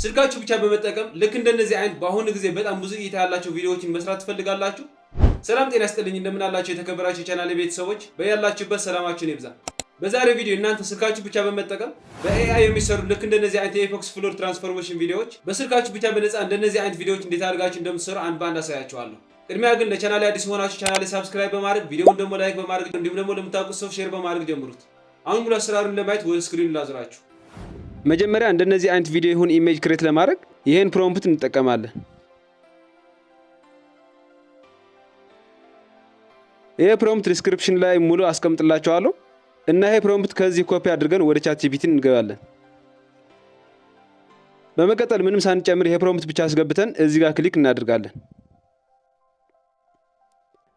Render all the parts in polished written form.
ስልካችሁ ብቻ በመጠቀም ልክ እንደነዚህ አይነት በአሁኑ ጊዜ በጣም ብዙ እይታ ያላቸው ቪዲዮዎችን መስራት ትፈልጋላችሁ? ሰላም ጤና ይስጥልኝ እንደምን አላችሁ የተከበራችሁ የቻናሌ ቤተሰቦች በያላችሁበት ሰላማችሁን ይብዛ። በዛሬው ቪዲዮ እናንተ ስልካችሁ ብቻ በመጠቀም በኤአይ የሚሰሩ ልክ እንደነዚህ አይነት የኤፖክስ ፍሎር ትራንስፎርሜሽን ቪዲዮዎች በስልካችሁ ብቻ በነፃ እንደነዚህ አይነት ቪዲዮዎች እንዴት አድርጋችሁ እንደምትሰሩ አንድ ባንድ አሳያችኋለሁ። ቅድሚያ ግን ለቻናሌ አዲስ ሆናችሁ ቻናሌ ሰብስክራይብ በማድረግ ቪዲዮውን ደግሞ ላይክ በማድረግ እንዲሁም ደግሞ ለምታውቁት ሰው ሼር በማድረግ ጀምሩት። አሁን ሙሉ አሰራሩን ለማየት ወደ ስክሪኑ ላዝራችሁ። መጀመሪያ እንደነዚህ አይነት ቪዲዮ ይሁን ኢሜጅ ክሬት ለማድረግ ይሄን ፕሮምፕት እንጠቀማለን። ይሄ ፕሮምፕት ዲስክሪፕሽን ላይ ሙሉ አስቀምጥላችኋለሁ እና ይሄ ፕሮምፕት ከዚህ ኮፒ አድርገን ወደ ChatGPT እንገባለን። በመቀጠል ምንም ሳንጨምር ይሄ ፕሮምፕት ብቻ አስገብተን እዚህ ጋር ክሊክ እናደርጋለን።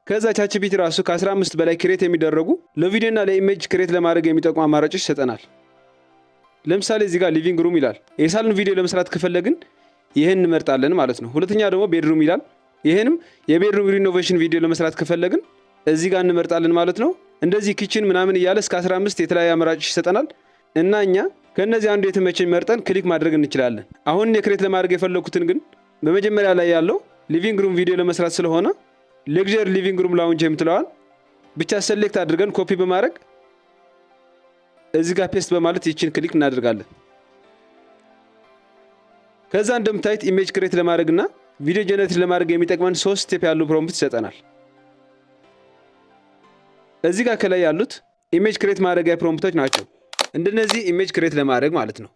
ከዛ ChatGPT ራሱ ከ15 በላይ ክሬት የሚደረጉ ለቪዲዮ እና ለኢሜጅ ክሬት ለማድረግ የሚጠቅሙ አማራጮች ይሰጠናል። ለምሳሌ እዚህ ጋር ሊቪንግ ሩም ይላል። የሳሎን ቪዲዮ ለመስራት ከፈለግን ይሄን እንመርጣለን ማለት ነው። ሁለተኛ ደግሞ ቤድሩም ይላል። ይሄንም የቤድሩም ሪኖቬሽን ቪዲዮ ለመስራት ከፈለግን እዚህ ጋር እንመርጣለን ማለት ነው። እንደዚህ ኪችን ምናምን እያለ እስከ 15 የተለያዩ አማራጮች ይሰጠናል እና እኛ ከነዚህ አንዱ የተመቸኝ መርጠን ክሊክ ማድረግ እንችላለን። አሁን ክሬት ለማድረግ የፈለኩትን ግን በመጀመሪያ ላይ ያለው ሊቪንግ ሩም ቪዲዮ ለመስራት ስለሆነ ሌክዠሪ ሊቪንግ ሩም ላውንጅ የምትለዋል ብቻ ሴሌክት አድርገን ኮፒ በማድረግ እዚህ ጋር ፔስት በማለት ይችን ክሊክ እናደርጋለን። ከዛ እንደምታዩት ኢሜጅ ክሬት ለማድረግና ቪዲዮ ጀነሬት ለማድረግ የሚጠቅመን 3 ስቴፕ ያሉ ፕሮምፕት ይሰጠናል። እዚህ ጋር ከላይ ያሉት ኢሜጅ ክሬት ማድረጊያ ፕሮምፕቶች ናቸው። እንደነዚህ ኢሜጅ ክሬት ለማድረግ ማለት ነው።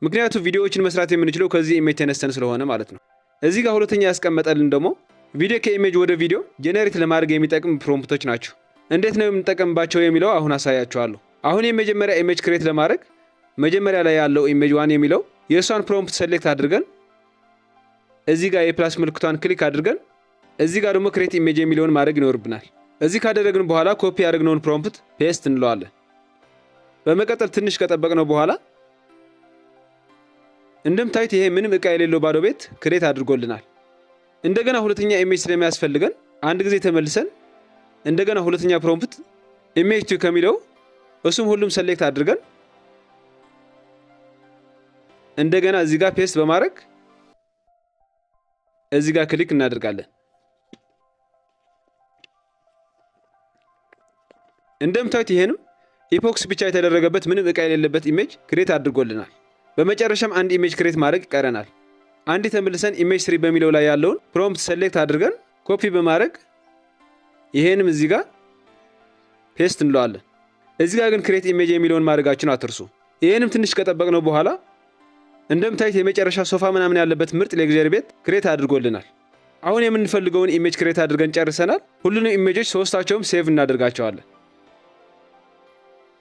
ምክንያቱም ቪዲዮዎችን መስራት የምንችለው ከዚህ ኢሜጅ ተነስተን ስለሆነ ማለት ነው። እዚህ ጋር ሁለተኛ ያስቀመጠልን ደግሞ ቪዲዮ ከኢሜጅ ወደ ቪዲዮ ጀነሬት ለማድረግ የሚጠቅም ፕሮምፕቶች ናቸው። እንዴት ነው የምንጠቀምባቸው የሚለው አሁን አሳያችኋለሁ። አሁን የመጀመሪያ ኢሜጅ ክሬት ለማድረግ መጀመሪያ ላይ ያለው ኢሜጅ 1 የሚለው የእሷን ፕሮምፕት ሴሌክት አድርገን እዚህ ጋር የፕላስ ምልክቷን ክሊክ አድርገን እዚህ ጋር ደግሞ ክሬት ኢሜጅ የሚለውን ማድረግ ይኖርብናል። እዚህ ካደረግን በኋላ ኮፒ ያደረግነውን ፕሮምፕት ፔስት እንለዋለን። በመቀጠል ትንሽ ከጠበቅነው በኋላ እንደምታዩት ይሄ ምንም ዕቃ የሌለው ባዶ ቤት ክሬት አድርጎልናል። እንደገና ሁለተኛ ኢሜጅ ስለሚያስፈልገን አንድ ጊዜ ተመልሰን እንደገና ሁለተኛ ፕሮምፕት ኢሜጅ 2 ከሚለው እሱም ሁሉም ሴሌክት አድርገን እንደገና እዚህ ጋር ፔስት በማድረግ እዚህ ጋር ክሊክ እናደርጋለን። እንደምታዩት ይሄንም ኢፖክስ ብቻ የተደረገበት ምንም ዕቃ የሌለበት ኢሜጅ ክሬት አድርጎልናል። በመጨረሻም አንድ ኢሜጅ ክሬት ማድረግ ይቀረናል። አንድ ተመልሰን ኢሜጅ 3 በሚለው ላይ ያለውን ፕሮምፕት ሴሌክት አድርገን ኮፒ በማድረግ ይሄንም እዚህ ጋር ፔስት እንለዋለን። እዚህ ጋር ግን ክሬት ኢሜጅ የሚለውን ማድረጋችሁን አትርሱ። ይሄንም ትንሽ ከጠበቅነው በኋላ እንደምታዩት የመጨረሻ ሶፋ ምናምን ያለበት ምርጥ ሌክዠሪ ቤት ክሬት አድርጎልናል። አሁን የምንፈልገውን ኢሜጅ ክሬት አድርገን ጨርሰናል። ሁሉንም ኢሜጆች ሶስታቸውም ሴቭ እናደርጋቸዋለን።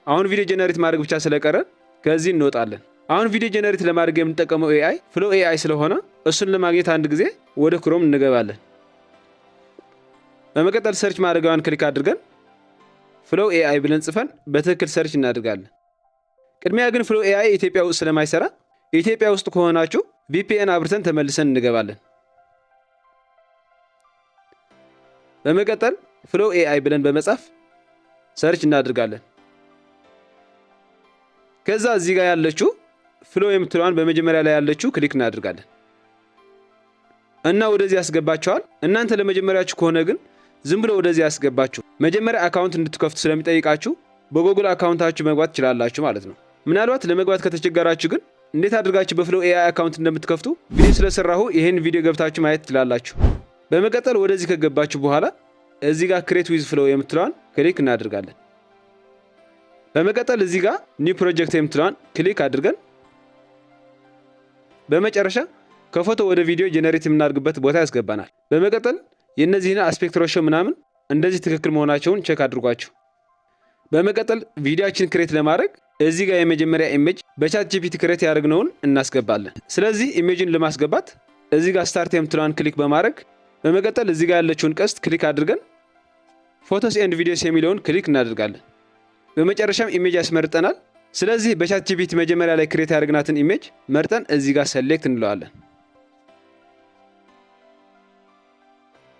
አሁን ቪዲዮ ጀነሬት ማድረግ ብቻ ስለቀረን ከዚህ እንወጣለን። አሁን ቪዲዮ ጀነሬት ለማድረግ የምንጠቀመው ኤአይ ፍሎ ኤአይ ስለሆነ እሱን ለማግኘት አንድ ጊዜ ወደ ክሮም እንገባለን። በመቀጠል ሰርች ማድረጊያዋን ክሊክ አድርገን ፍሎ ኤአይ ብለን ጽፈን በትክክል ሰርች እናደርጋለን። ቅድሚያ ግን ፍሎ ኤአይ ኢትዮጵያ ውስጥ ስለማይሰራ ኢትዮጵያ ውስጥ ከሆናችሁ VPN አብርተን ተመልሰን እንገባለን። በመቀጠል ፍሎ ኤአይ ብለን በመጻፍ ሰርች እናደርጋለን። ከዛ እዚህ ጋር ያለችው ፍሎ የምትለዋን በመጀመሪያ ላይ ያለችው ክሊክ እናደርጋለን እና ወደዚህ ያስገባችኋል። እናንተ ለመጀመሪያችሁ ከሆነ ግን ዝም ብሎ ወደዚህ ያስገባችሁ። መጀመሪያ አካውንት እንድትከፍቱ ስለሚጠይቃችሁ በጎግል አካውንታችሁ መግባት ትችላላችሁ ማለት ነው። ምናልባት ለመግባት ከተቸገራችሁ ግን እንዴት አድርጋችሁ በፍሎ ኤአይ አካውንት እንደምትከፍቱ ቪዲዮ ስለሰራሁ ይሄን ቪዲዮ ገብታችሁ ማየት ትችላላችሁ። በመቀጠል ወደዚህ ከገባችሁ በኋላ እዚህ ጋር ክሬት ዊዝ ፍሎ የምትለዋን ክሊክ እናደርጋለን። በመቀጠል እዚህ ጋር ኒው ፕሮጀክት የምትለዋን ክሊክ አድርገን በመጨረሻ ከፎቶ ወደ ቪዲዮ ጀነሬት የምናደርግበት ቦታ ያስገባናል። በመቀጠል የእነዚህን አስፔክት ሬሾ ምናምን እንደዚህ ትክክል መሆናቸውን ቼክ አድርጓቸው። በመቀጠል ቪዲዮአችን ክሬት ለማድረግ እዚህ ጋር የመጀመሪያ ኢሜጅ በChatGPT ክሬት ያደረግነውን እናስገባለን። ስለዚህ ኢሜጅን ለማስገባት እዚህ ጋር ስታርት የምትለዋን ክሊክ በማድረግ በመቀጠል እዚህ ጋር ያለችውን ቀስት ክሊክ አድርገን ፎቶስ ኤንድ ቪዲዮስ የሚለውን ክሊክ እናደርጋለን። በመጨረሻም ኢሜጅ ያስመርጠናል። ስለዚህ በChatGPT መጀመሪያ ላይ ክሬት ያደረግናትን ኢሜጅ መርጠን እዚህ ጋር ሴሌክት እንለዋለን።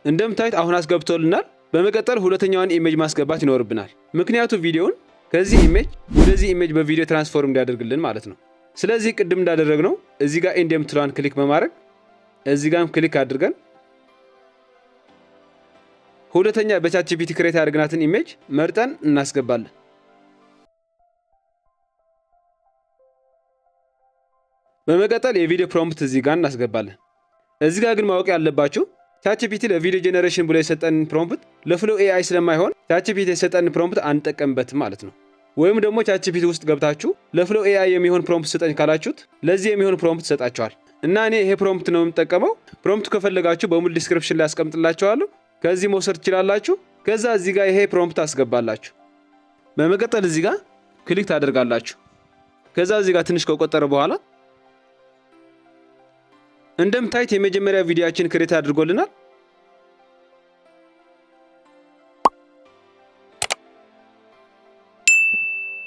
እንደምታዩት አሁን አስገብቶልናል። በመቀጠል ሁለተኛዋን ኢሜጅ ማስገባት ይኖርብናል። ምክንያቱም ቪዲዮውን ከዚህ ኢሜጅ ወደዚህ ኢሜጅ በቪዲዮ ትራንስፎርም እንዲያደርግልን ማለት ነው። ስለዚህ ቅድም እንዳደረግነው እዚህ ጋር ኤንድ የምትለዋን ክሊክ በማድረግ እዚህ ጋርም ክሊክ አድርገን ሁለተኛ በቻትጂፒቲ ክሬት ያደርግናትን ኢሜጅ መርጠን እናስገባለን። በመቀጠል የቪዲዮ ፕሮምፕት እዚህ ጋር እናስገባለን። እዚህ ጋር ግን ማወቅ ያለባችሁ ቻትጂፒቲ ለቪዲዮ ጄኔሬሽን ብሎ የሰጠንን ፕሮምፕት ለፍሎ ኤአይ ስለማይሆን ቻትጂፒቲ የሰጠንን ፕሮምፕት አንጠቀምበትም ማለት ነው። ወይም ደግሞ ቻትጂፒቲ ውስጥ ገብታችሁ ለፍሎ ኤአይ የሚሆን ፕሮምፕት ስጠኝ ካላችሁት ለዚህ የሚሆን ፕሮምፕት ሰጣችኋል እና እኔ ይሄ ፕሮምፕት ነው የምጠቀመው። ፕሮምፕቱ ከፈለጋችሁ በሙሉ ዲስክሪፕሽን ላይ አስቀምጥላችኋለሁ፣ ከዚህ መውሰድ ትችላላችሁ። ከዛ እዚህ ጋር ይሄ ፕሮምፕት አስገባላችሁ። በመቀጠል እዚህ ጋር ክሊክ ታደርጋላችሁ። ከዛ እዚህ ጋር ትንሽ ከቆጠረ በኋላ እንደምታዩት የመጀመሪያ ቪዲዮአችን ክሬት አድርጎልናል።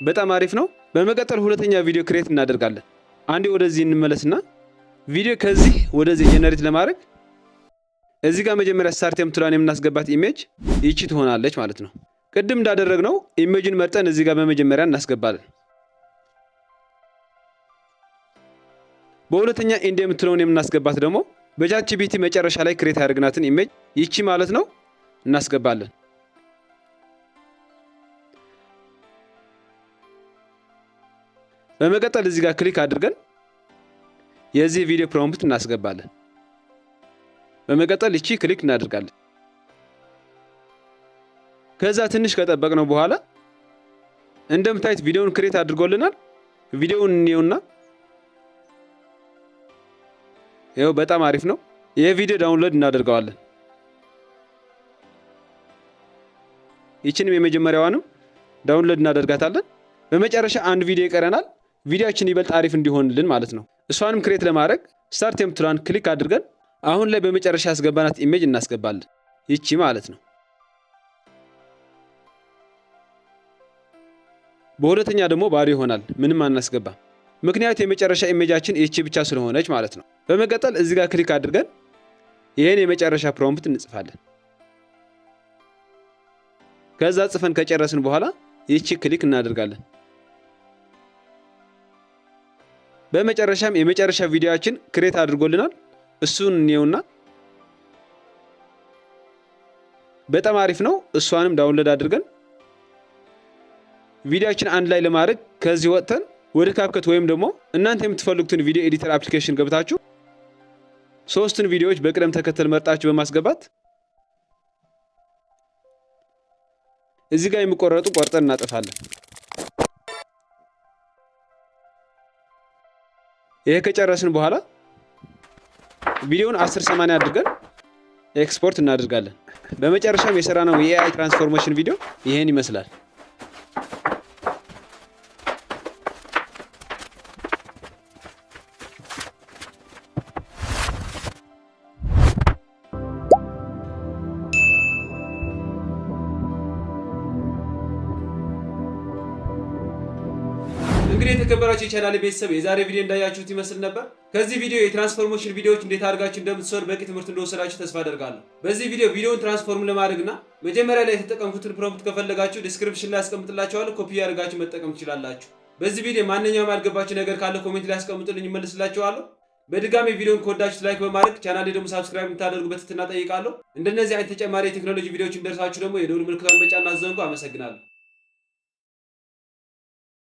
በጣም አሪፍ ነው። በመቀጠል ሁለተኛ ቪዲዮ ክሬት እናደርጋለን። አንዴ ወደዚህ እንመለስና ቪዲዮ ከዚህ ወደዚህ ጄነሬት ለማድረግ እዚህ ጋር መጀመሪያ ስታርት የምትለዋን የምናስገባት ኢሜጅ ይቺ ትሆናለች ማለት ነው። ቅድም እንዳደረግነው ኢሜጅን መርጠን እዚህ ጋር በመጀመሪያ እናስገባለን። በሁለተኛ ኤንድ የምትለውን የምናስገባት ደግሞ በቻትጂፒቲ መጨረሻ ላይ ክሬት ያደርግናትን ኢሜጅ ይቺ ማለት ነው እናስገባለን። በመቀጠል እዚህ ጋር ክሊክ አድርገን የዚህ ቪዲዮ ፕሮምፕት እናስገባለን። በመቀጠል ይቺ ክሊክ እናደርጋለን። ከዛ ትንሽ ከጠበቅነው በኋላ እንደምታዩት ቪዲዮውን ክሬት አድርጎልናል። ቪዲዮውን እንየውና ይሄው በጣም አሪፍ ነው። ይሄ ቪዲዮ ዳውንሎድ እናደርገዋለን። ይቺንም የመጀመሪያዋንም ዳውንሎድ እናደርጋታለን። በመጨረሻ አንድ ቪዲዮ ይቀረናል። ቪዲዮአችን ይበልጥ አሪፍ እንዲሆንልን ማለት ነው። እሷንም ክሬት ለማድረግ ስታርት የምትለዋን ክሊክ አድርገን አሁን ላይ በመጨረሻ ያስገባናት ኢሜጅ እናስገባለን። ይቺ ማለት ነው። በሁለተኛ ደግሞ ባዶ ይሆናል፣ ምንም አናስገባም። ምክንያቱ የመጨረሻ ኢሜጃችን ይቺ ብቻ ስለሆነች ማለት ነው። በመቀጠል እዚህ ጋር ክሊክ አድርገን ይሄን የመጨረሻ ፕሮምፕት እንጽፋለን። ከዛ ጽፈን ከጨረስን በኋላ ይቺ ክሊክ እናደርጋለን። በመጨረሻም የመጨረሻ ቪዲዮአችን ክሬት አድርጎልናል። እሱን እንየውና በጣም አሪፍ ነው። እሷንም ዳውንሎድ አድርገን ቪዲዮአችን አንድ ላይ ለማድረግ ከዚህ ወጥተን ወደ ካፕከት ወይም ደግሞ እናንተ የምትፈልጉትን ቪዲዮ ኤዲተር አፕሊኬሽን ገብታችሁ ሶስቱን ቪዲዮዎች በቅደም ተከተል መርጣችሁ በማስገባት እዚህ ጋር የሚቆረጡ ቆርጠን እናጠፋለን። ይሄ ከጨረስን በኋላ ቪዲዮውን 1080 አድርገን ኤክስፖርት እናደርጋለን። በመጨረሻም የሰራነው የኤአይ ትራንስፎርሜሽን ቪዲዮ ይሄን ይመስላል። እንግዲህ የተከበራችሁ የቻናሌ ቤተሰብ የዛሬ ቪዲዮ እንዳያችሁት ይመስል ነበር። ከዚህ ቪዲዮ የትራንስፎርሜሽን ቪዲዮዎች እንዴት አድርጋችሁ እንደምትሰሩ በቂ ትምህርት እንደወሰዳችሁ ተስፋ አደርጋለሁ። በዚህ ቪዲዮውን ትራንስፎርም ለማድረግና መጀመሪያ ላይ የተጠቀምኩትን ፕሮምፕት ከፈለጋችሁ ዲስክሪፕሽን ላይ አስቀምጥላችኋለሁ፣ ኮፒ ያደርጋችሁ መጠቀም ትችላላችሁ። በዚህ ቪዲዮ ማንኛውም ያልገባችሁ ነገር ካለ ኮሜንት ላይ አስቀምጡልኝ፣ እመልስላችኋለሁ። በድጋሚ ቪዲዮውን ከወዳችሁት ላይክ በማድረግ ቻናሌ ደግሞ ሰብስክራይብ እንድታደርጉ በትህትና እጠይቃለሁ። እንደነዚህ አይነት ተጨማሪ የቴክኖሎጂ ቪዲዮዎች እንደርሳችሁ ደግሞ የደወል ምልክቱን መጫን አትዘንጉ። አመሰግናለሁ።